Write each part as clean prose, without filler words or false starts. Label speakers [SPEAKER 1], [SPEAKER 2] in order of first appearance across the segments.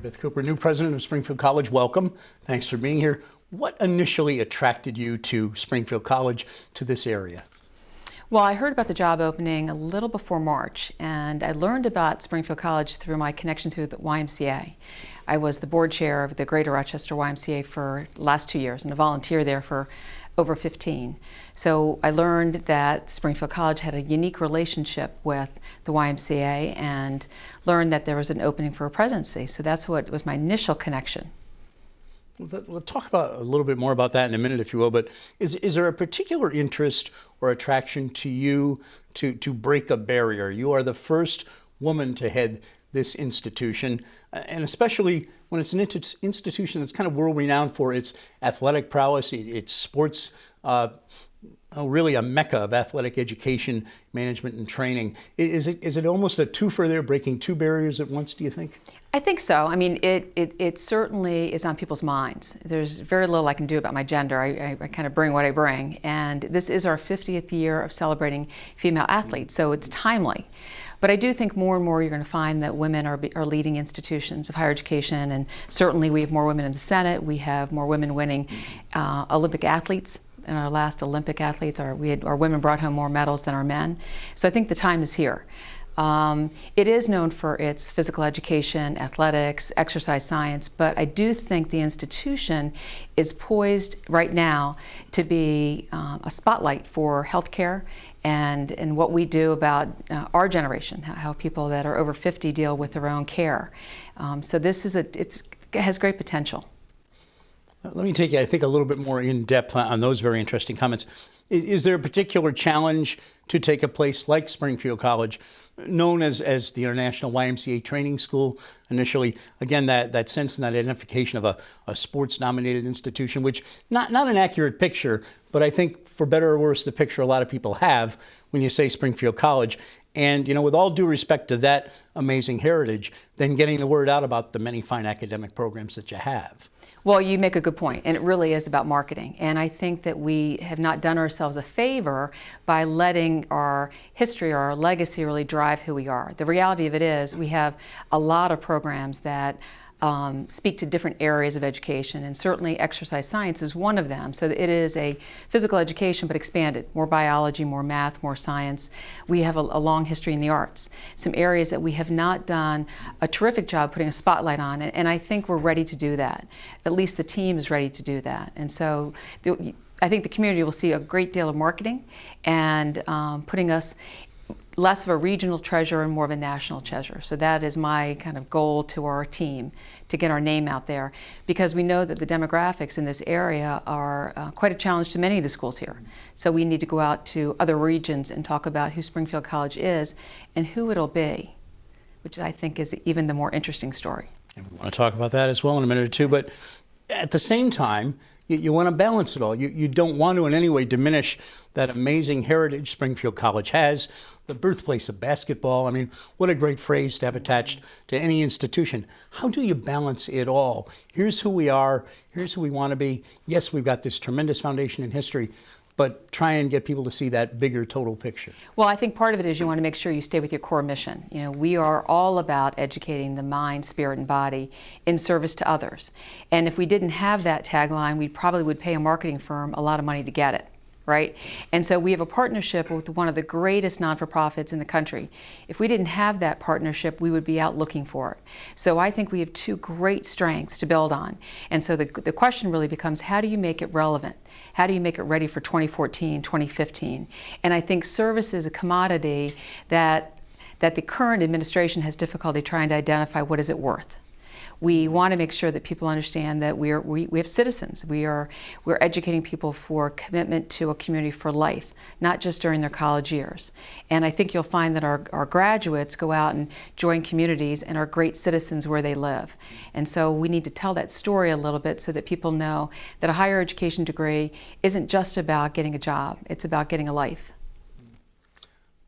[SPEAKER 1] Mary-Beth Cooper, new president of Springfield College. Welcome. Thanks for being here. What initially attracted you to Springfield College, to this area?
[SPEAKER 2] Well, I heard about the job opening a little before March, and I learned about Springfield College through my connection to the YMCA. I was the board chair of the Greater Rochester YMCA for the last 2 years and a volunteer there for over 15. So I learned that Springfield College had a unique relationship with the YMCA and learned that there was an opening for a presidency. So that's what was my initial connection.
[SPEAKER 1] We'll talk about a little bit more about that in a minute, if you will, but is there a particular interest or attraction to you to break a barrier? You are the first woman to head this institution, and especially when it's an institution that's kind of world-renowned for its athletic prowess, its sports, really a mecca of athletic education, management, and training. Is it almost a twofer there, breaking two barriers at once, do you think?
[SPEAKER 2] I think so. I mean, it certainly is on people's minds. There's very little I can do about my gender. I kind of bring what I bring. And this is our 50th year of celebrating female athletes, so it's timely. But I do think more and more you're going to find that women are leading institutions of higher education, and certainly we have more women in the Senate. We have more women winning Olympic athletes. In our last Olympic athletes, our women brought home more medals than our men. So I think the time is here. It is known for its physical education, athletics, exercise science, but I do think the institution is poised right now to be a spotlight for healthcare and what we do about our generation, how people that are over 50 deal with their own care. So this is it has great potential.
[SPEAKER 1] Let me take you, I think, a little bit more in depth on those very interesting comments. Is there a particular challenge to take a place like Springfield College, known as the International YMCA Training School initially? Again, that sense and that identification of a sports-dominated institution, which not an accurate picture, but I think for better or worse, the picture a lot of people have when you say Springfield College. And, with all due respect to that amazing heritage, then getting the word out about the many fine academic programs that you have.
[SPEAKER 2] Well, you make a good point, and it really is about marketing. And I think that we have not done ourselves a favor by letting our history or our legacy really drive who we are. The reality of it is we have a lot of programs that speak to different areas of education, and certainly exercise science is one of them. So it is a physical education but expanded, more biology, more math, more science. We have a long history in the arts, some areas that we have not done a terrific job putting a spotlight on, and I think we're ready to do that. At least the team is ready to do that. And so I think the community will see a great deal of marketing and putting us less of a regional treasure and more of a national treasure. So that is my kind of goal to our team, to get our name out there, because we know that the demographics in this area are quite a challenge to many of the schools here. So we need to go out to other regions and talk about who Springfield College is and who it'll be, which I think is even the more interesting story.
[SPEAKER 1] And we want to talk about that as well in a minute or two, but at the same time, you want to balance it all. You don't want to in any way diminish that amazing heritage Springfield College has, the birthplace of basketball. I mean, what a great phrase to have attached to any institution. How do you balance it all? Here's who we are. Here's who we want to be. Yes, we've got this tremendous foundation in history, but try and get people to see that bigger total picture.
[SPEAKER 2] Well, I think part of it is you want to make sure you stay with your core mission. We are all about educating the mind, spirit, and body in service to others. And if we didn't have that tagline, we probably would pay a marketing firm a lot of money to get it. Right? And so we have a partnership with one of the greatest non-for-profits in the country. If we didn't have that partnership, we would be out looking for it. So I think we have two great strengths to build on. And so the question really becomes, how do you make it relevant? How do you make it ready for 2014, 2015? And I think service is a commodity that the current administration has difficulty trying to identify what is it worth. We want to make sure that people understand that we have citizens. We're educating people for commitment to a community for life, not just during their college years. And I think you'll find that our graduates go out and join communities and are great citizens where they live. And so we need to tell that story a little bit so that people know that a higher education degree isn't just about getting a job, it's about getting a life.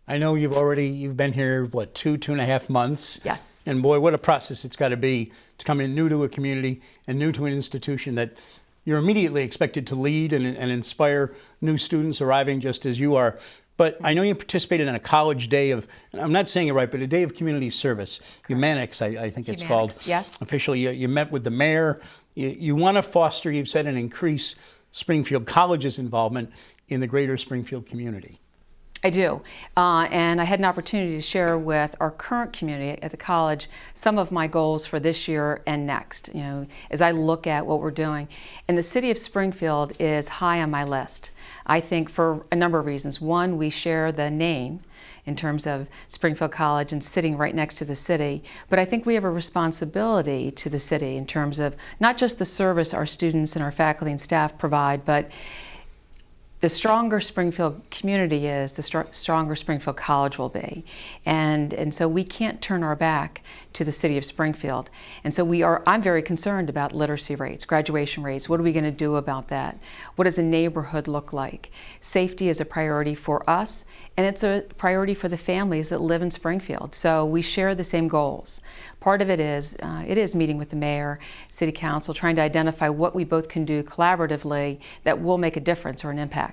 [SPEAKER 1] I know you've been here, what, 2.5 months?
[SPEAKER 2] Yes.
[SPEAKER 1] And boy, what a process it's got to be to come in new to a community and new to an institution that you're immediately expected to lead and inspire new students arriving just as you are But I know you participated in a college day of, and I'm not saying it right, but a day of community service. Humanics, I think it's called.
[SPEAKER 2] Yes.
[SPEAKER 1] Officially, you met with the mayor. You want to foster, you've said, and increase Springfield College's involvement in the greater Springfield community.
[SPEAKER 2] I do, and I had an opportunity to share with our current community at the college some of my goals for this year and next, as I look at what we're doing. And the city of Springfield is high on my list, I think, for a number of reasons. One, we share the name in terms of Springfield College and sitting right next to the city, but I think we have a responsibility to the city in terms of not just the service our students and our faculty and staff provide, but the stronger Springfield community is, the stronger Springfield College will be. And so we can't turn our back to the city of Springfield. And so I'm very concerned about literacy rates, graduation rates. What are we going to do about that? What does a neighborhood look like? Safety is a priority for us, and it's a priority for the families that live in Springfield. So we share the same goals. Part of it is meeting with the mayor, city council, trying to identify what we both can do collaboratively that will make a difference or an impact.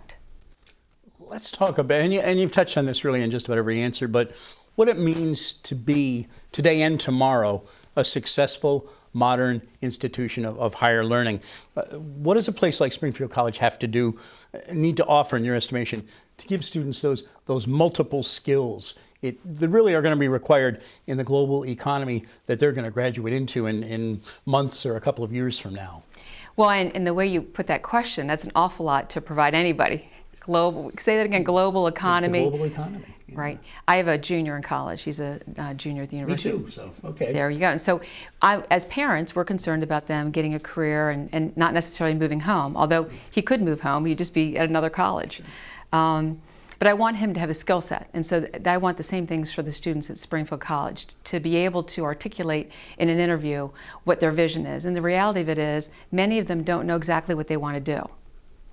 [SPEAKER 1] Let's talk about, and you've touched on this really in just about every answer, but what it means to be, today and tomorrow, a successful, modern institution of higher learning. What does a place like Springfield College have to do, need to offer, in your estimation, to give students those multiple skills that really are going to be required in the global economy that they're going to graduate into in months or a couple of years from now?
[SPEAKER 2] Well, and the way you put that question, that's an awful lot to provide anybody. Global, say that again, global economy.
[SPEAKER 1] The global economy. Yeah.
[SPEAKER 2] Right. I have a junior in college. He's a junior at the university.
[SPEAKER 1] Me too, so, okay.
[SPEAKER 2] There you go. And so as parents, we're concerned about them getting a career and not necessarily moving home, although he could move home. He'd just be at another college. But I want him to have a skill set. And so I want the same things for the students at Springfield College, to be able to articulate in an interview what their vision is. And the reality of it is, many of them don't know exactly what they want to do.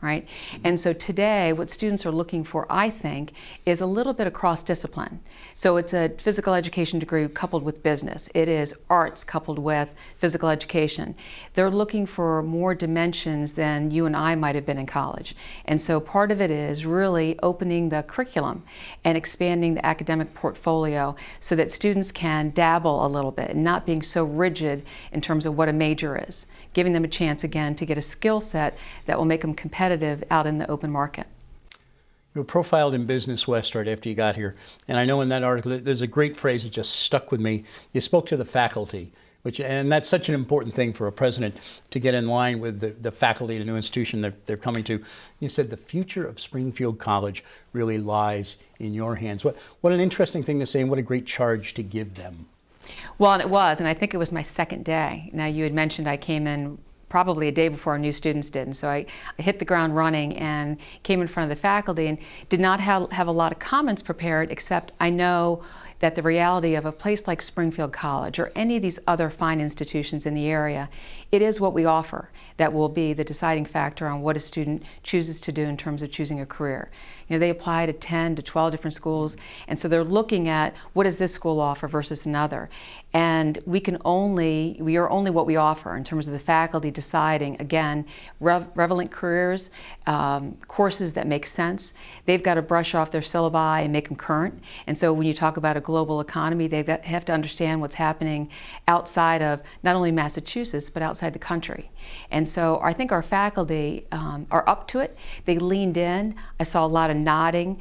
[SPEAKER 2] Right? And so today, what students are looking for, I think, is a little bit of cross-discipline. So it's a physical education degree coupled with business. It is arts coupled with physical education. They're looking for more dimensions than you and I might have been in college. And so part of it is really opening the curriculum and expanding the academic portfolio so that students can dabble a little bit and not being so rigid in terms of what a major is. Giving them a chance, again, to get a skill set that will make them competitive out in the open market.
[SPEAKER 1] You were profiled in Business West right after you got here, and I know in that article there's a great phrase that just stuck with me. You spoke to the faculty, and that's such an important thing for a president, to get in line with the faculty at a new institution that they're coming to. You said the future of Springfield College really lies in your hands. What an interesting thing to say, and what a great charge to give them.
[SPEAKER 2] Well, and it was, and I think it was my second day. Now, you had mentioned I came in probably a day before our new students did. And so I hit the ground running and came in front of the faculty and did not have a lot of comments prepared, except I know that the reality of a place like Springfield College or any of these other fine institutions in the area, it is what we offer that will be the deciding factor on what a student chooses to do in terms of choosing a career. They apply to 10 to 12 different schools, and so they're looking at what does this school offer versus another. And we are only what we offer in terms of the faculty deciding, again, relevant careers, courses that make sense. They've got to brush off their syllabi and make them current. And so when you talk about a global economy, they have to understand what's happening outside of not only Massachusetts, but outside the country. And so I think our faculty are up to it. They leaned in. I saw a lot of nodding.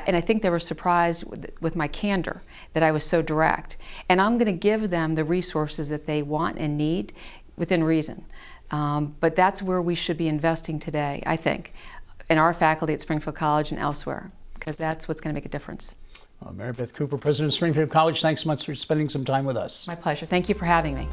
[SPEAKER 2] And I think they were surprised with my candor, that I was so direct. And I'm going to give them the resources that they want and need within reason. But that's where we should be investing today, I think, in our faculty at Springfield College and elsewhere, because that's what's going to make a difference.
[SPEAKER 1] Mary-Beth Cooper, President of Springfield College, thanks so much for spending some time with us.
[SPEAKER 2] My pleasure. Thank you for having me.